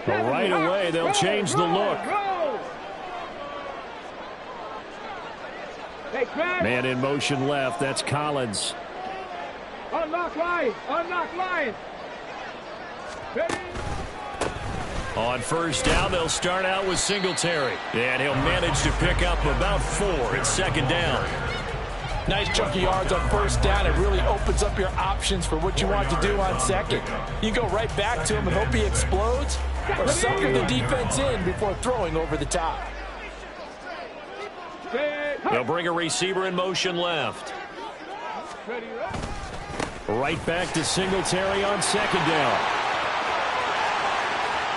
Right away, they'll change the look. Man in motion left. That's Collins. Unlock line. Unlock line. On first down, they'll start out with Singletary. And he'll manage to pick up about 4 at second down. Nice chunky yards on first down. It really opens up your options for what you want to do on second. You go right back to him and hope he explodes, or sucker the defense in before throwing over the top. They'll bring a receiver in motion left. Right back to Singletary on second down.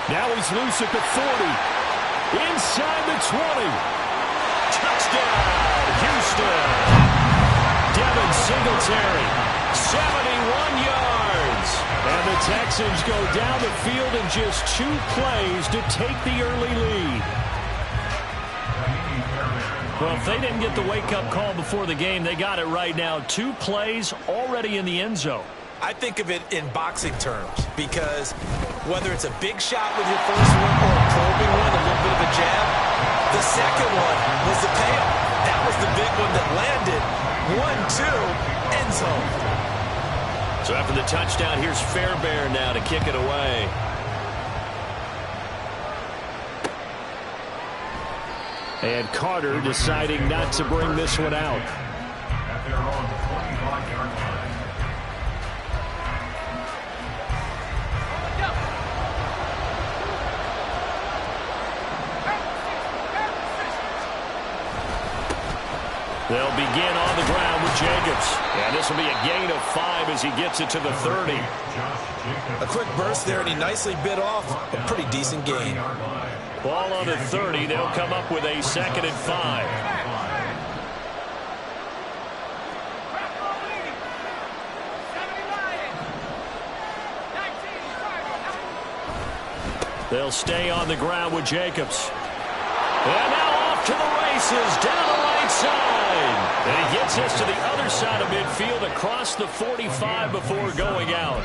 Now he's loose at the 40. Inside the 20. Touchdown, Houston. Devin Singletary, 71 yards. And the Texans go down the field in just 2 plays to take the early lead. Well, if they didn't get the wake-up call before the game, they got it right now. 2 plays already in the end zone. I think of it in boxing terms because whether it's a big shot with your first one or a probing one, a little bit of a jab, the second one was the payoff. That was the big one that landed. 1-2, end zone. So after the touchdown, here's Fairbairn now to kick it away. And Carter deciding not to bring this one out. They'll begin on the ground with Jacobs. And this will be a gain of 5 as he gets it to the 30. A quick burst there, and he nicely bit off a pretty decent gain. Ball on the 30. They'll come up with a 2nd and 5. They'll stay on the ground with Jacobs. And now off to the races down the right side. And he gets us to the other side of midfield across the 45 before going out.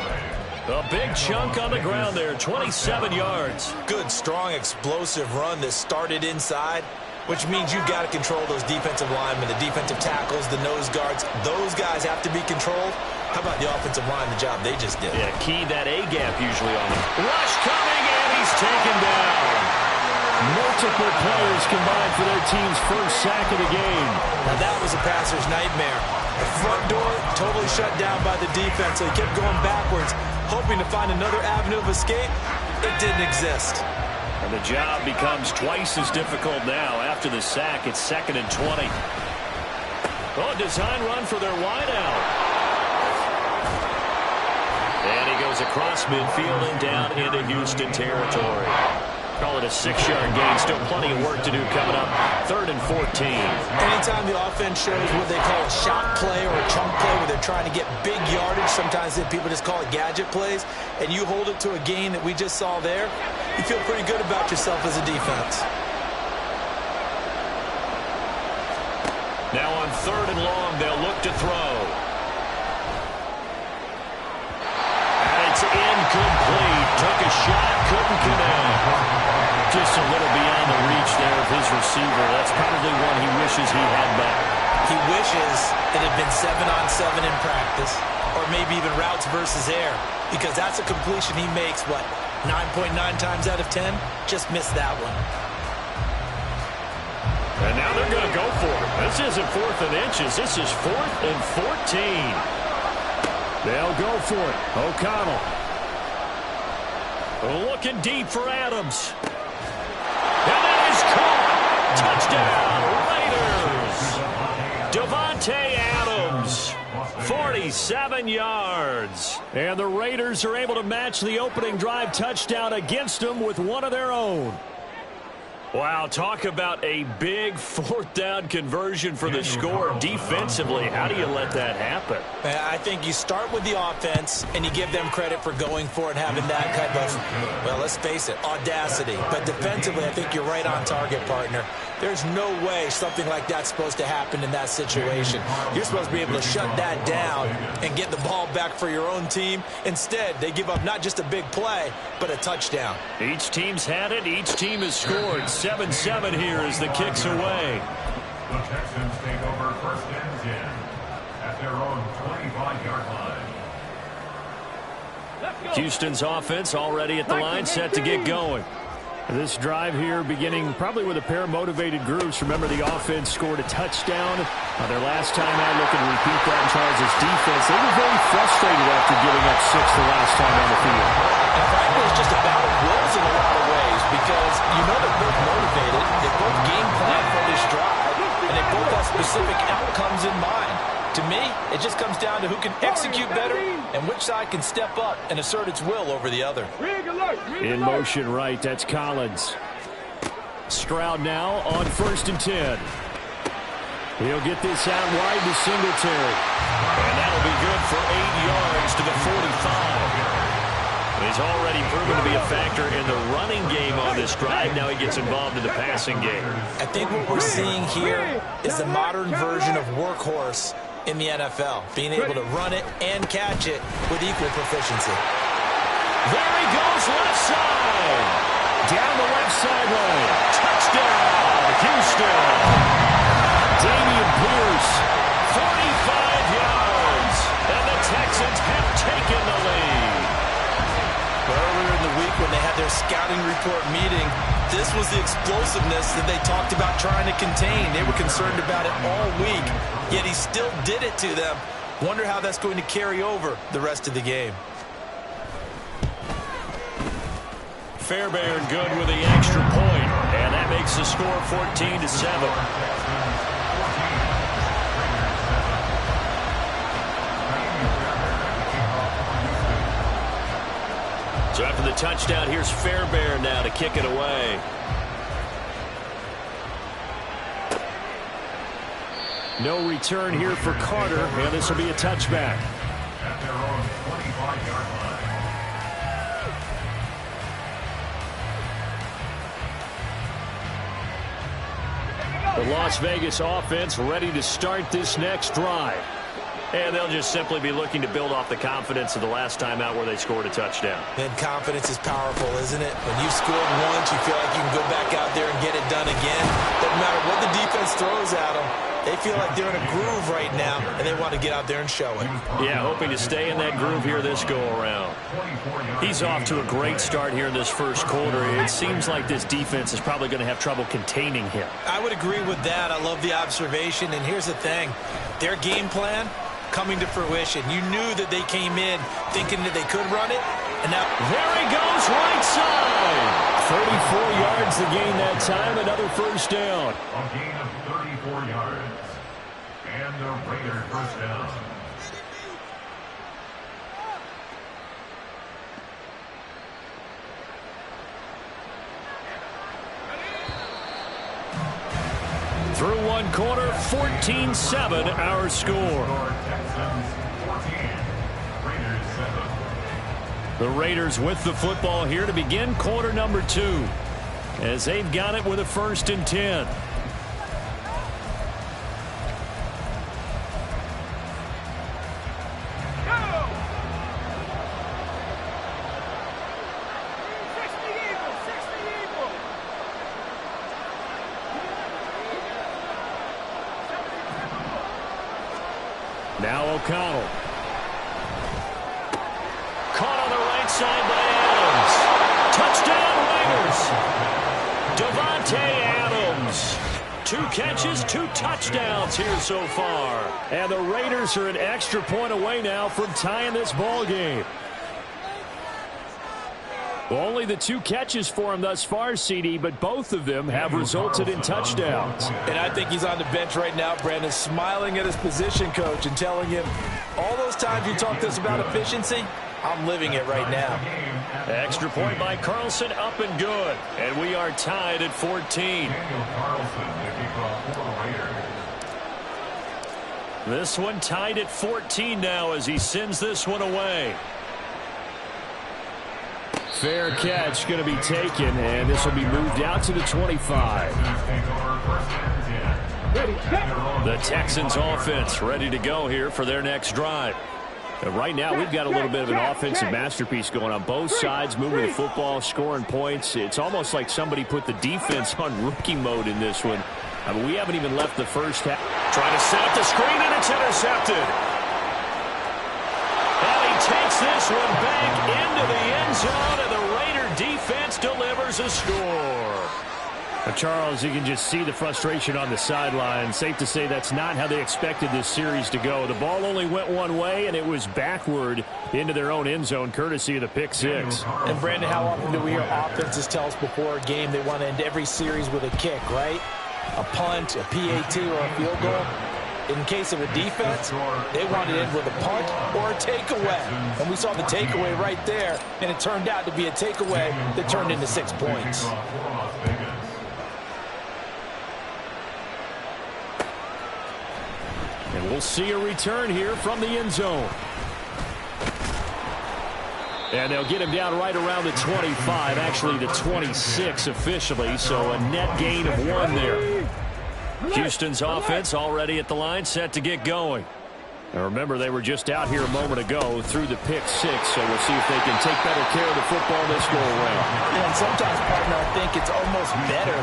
A big chunk on the ground there, 27 yards. Good, strong, explosive run that started inside, which means you've got to control those defensive linemen, the defensive tackles, the nose guards. Those guys have to be controlled. How about the offensive line, the job they just did? Yeah, key that A-gap usually on them. Rush coming, and he's taken down. Multiple players combined for their team's first sack of the game. Now that was a passer's nightmare. The front door totally shut down by the defense, so he kept going backwards, hoping to find another avenue of escape. It didn't exist. And the job becomes twice as difficult now. After the sack, it's 2nd and 20. Oh, design run for their wideout. And he goes across midfield and down into Houston territory. Call it a 6-yard gain. Still plenty of work to do coming up. 3rd and 14. Anytime the offense shows what they call a shot play or a chunk play where they're trying to get big yardage, sometimes people just call it gadget plays, and you hold it to a gain that we just saw there, you feel pretty good about yourself as a defense. Now on 3rd and long, they'll look to throw. And it's incomplete. Took a shot, couldn't connect. Just a little beyond the reach there of his receiver. That's probably one he wishes he had back. He wishes it had been 7-on-7 in practice, or maybe even routes versus air, because that's a completion he makes, what, 9.9 times out of 10? Just missed that one. And now they're going to go for it. This isn't 4th and inches. This is 4th and 14. They'll go for it. O'Connell. Looking deep for Adams. And it is caught. Touchdown, Raiders. Devontae Adams, 47 yards. And the Raiders are able to match the opening drive touchdown against them with one of their own. Wow, talk about a big 4th down conversion for the score. Defensively, how do you let that happen? I think you start with the offense, and you give them credit for going for it, having that type of, well, let's face it, audacity. But defensively, I think you're right on target, partner. There's no way something like that's supposed to happen in that situation. You're supposed to be able to shut that down and get the ball back for your own team. Instead, they give up not just a big play, but a touchdown. Each team's had it. Each team has scored. 7-7 here as the kick's away. The Texans take over 1st and 10 at their own 25-yard line. Houston's offense already at the line, set to get going. This drive here beginning probably with a pair of motivated groups. Remember, the offense scored a touchdown their last time out. Looking to repeat that in Charles' defense. They were very frustrated after giving up 6 the last time on the field. And frankly, it's just a battle of wills in a lot of ways because you know they're both motivated. They both game plan for this drive, and they both have specific outcomes in mind. To me, it just comes down to who can execute better and which side can step up and assert its will over the other. In motion right, that's Collins. Stroud now on 1st and 10. He'll get this out wide to Singletary. And that'll be good for 8 yards to the 45. He's already proven to be a factor in the running game on this drive. Now he gets involved in the passing game. I think what we're seeing here is the modern version of workhorse in the NFL, being able to run it and catch it with equal proficiency. There he goes, left side. Down the left sideline. Touchdown, Houston. Dameon Pierce, 45 yards. And the Texans have taken the lead. Earlier in the week when they had their scouting report meeting, this was the explosiveness that they talked about trying to contain. They were concerned about it all week, yet he still did it to them. Wonder how that's going to carry over the rest of the game. Fairbairn good with the extra point, and that makes the score 14-7. So after the touchdown, here's Fairbairn now to kick it away. No return here for Carter, and this will be a touchback. At their own 25-yard line. The Las Vegas offense ready to start this next drive. And they'll just simply be looking to build off the confidence of the last time out where they scored a touchdown. And confidence is powerful, isn't it? When you've scored once, you feel like you can go back out there and get it done again. Doesn't matter what the defense throws at them. They feel like they're in a groove right now, and they want to get out there and show it. Yeah, hoping to stay in that groove here this go-around. He's off to a great start here in this first quarter. It seems like this defense is probably going to have trouble containing him. I would agree with that. I love the observation, and here's the thing. Their game plan coming to fruition. You knew that they came in thinking that they could run it, and now there he goes, right side. 34 yards to gain that time, another first down. A gain of 34 yards. And the Raiders first down. Through one quarter, 14-7 our score. Texans 14, Raiders 7. The Raiders with the football here to begin quarter number 2. As they've got it with a 1st and 10. Now O'Connell. Caught on the right side by Adams. Touchdown, Raiders. Devontae Adams. 2 catches, 2 touchdowns here so far. And the Raiders are an extra point away now from tying this ball game. Only the 2 catches for him thus far, CD, but both of them have resulted in touchdowns. And I think he's on the bench right now, Brandon, smiling at his position coach and telling him, all those times you talked to us about efficiency, I'm living it right now. Extra point by Carlson, up and good. And we are tied at 14. This one tied at 14 now as he sends this one away. Fair catch going to be taken, and this will be moved out to the 25. The Texans offense ready to go here for their next drive. And right now, we've got a little bit of an offensive masterpiece going on. Both sides moving the football, scoring points. It's almost like somebody put the defense on rookie mode in this one. I mean, we haven't even left the first half. Trying to set up the screen, and it's intercepted. And he takes this one back into the end zone, and the Raider defense delivers a score. Charles, you can just see the frustration on the sideline. Safe to say that's not how they expected this series to go. The ball only went one way, and it was backward into their own end zone, courtesy of the pick six. And, Brandon, how often do we hear offenses tell us before a game they want to end every series with a kick, right? A punt, a PAT, or a field goal. In case of a defense, they wanted to end with a punt or a takeaway. And we saw the takeaway right there, and it turned out to be a takeaway that turned into 6 points. And we'll see a return here from the end zone. And they'll get him down right around the 25, actually the 26 officially, so a net gain of 1 there. Houston's offense already at the line, set to get going. And remember, they were just out here a moment ago through the pick six, so we'll see if they can take better care of the football this go around. And sometimes, partner, I think it's almost better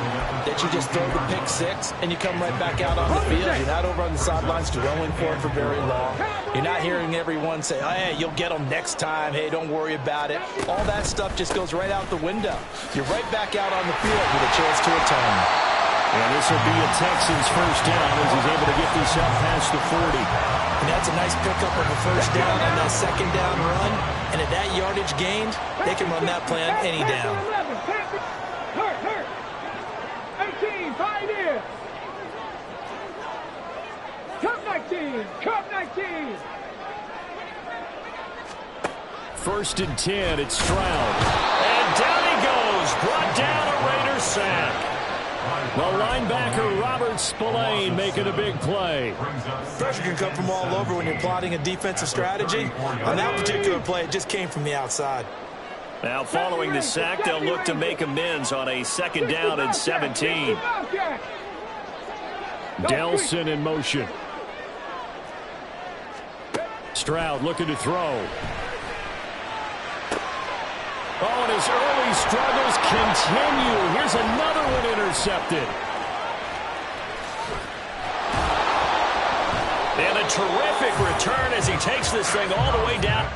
that you just throw the pick six and you come right back out on the field. You're not over on the sidelines throwing for it for very long. You're not hearing everyone say, oh, hey, you'll get them next time. Hey, don't worry about it. All that stuff just goes right out the window. You're right back out on the field with a chance to atone. And this will be a Texans first down as he's able to get this up past the 40. And that's a nice pickup of a first down on that second down run. And at that yardage gained, they can run that play on any down. Hurt. 18, 5 in. Cup 19. First and 10, it's Stroud. And down he goes, brought down a Raider sack. The linebacker, Robert Spillane, making a big play. Pressure can come from all over when you're plotting a defensive strategy. On that particular play, it just came from the outside. Now, following the sack, they'll look to make amends on a second down and 17. Delson in motion. Stroud looking to throw. Oh, and his early struggles continue. Here's another one intercepted. And a terrific return as he takes this thing all the way down.